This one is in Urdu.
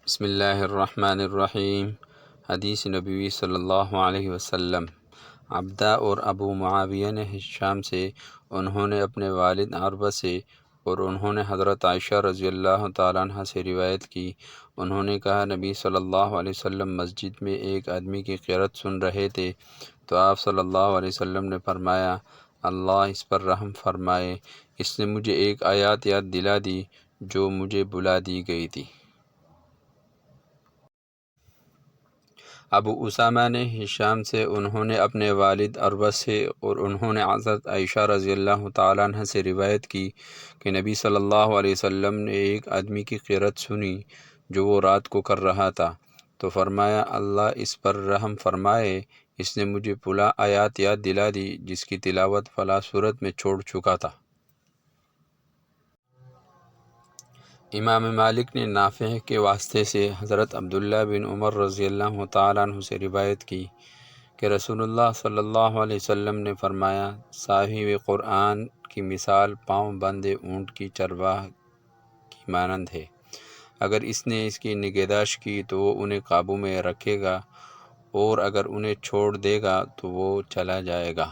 بسم اللہ الرحمن الرحیم۔ حدیث نبوی صلی اللہ علیہ وسلم۔ عبدہ اور ابو معاویہ نے ہشام سے، انہوں نے اپنے والد عروہ سے، اور انہوں نے حضرت عائشہ رضی اللہ تعالیٰ عنہ سے روایت کی، انہوں نے کہا نبی صلی اللہ علیہ وسلم مسجد میں ایک آدمی کی قرأت سن رہے تھے تو آپ صلی اللہ علیہ وسلم نے فرمایا اللہ اس پر رحم فرمائے، اس نے مجھے ایک آیات یاد دلا دی جو مجھے بلا دی گئی تھی۔ ابو اسامہ نے ہشام سے، انہوں نے اپنے والد عروہ سے، اور انہوں نے حضرت عائشہ رضی اللہ تعالیٰ عنہ سے روایت کی کہ نبی صلی اللہ علیہ وسلم نے ایک آدمی کی قرأت سنی جو وہ رات کو کر رہا تھا تو فرمایا اللہ اس پر رحم فرمائے، اس نے مجھے فلاں آیات یاد دلا دی جس کی تلاوت فلاں صورت میں چھوڑ چکا تھا۔ امام مالک نے نافع کے واسطے سے حضرت عبداللہ بن عمر رضی اللہ تعالیٰ عنہ سے روایت کی کہ رسول اللہ صلی اللہ علیہ وسلم نے فرمایا صاحب قرآن کی مثال پاؤں بندے اونٹ کی چرواہ کی مانند ہے، اگر اس نے اس کی نگہداشت کی تو وہ انہیں قابو میں رکھے گا، اور اگر انہیں چھوڑ دے گا تو وہ چلا جائے گا۔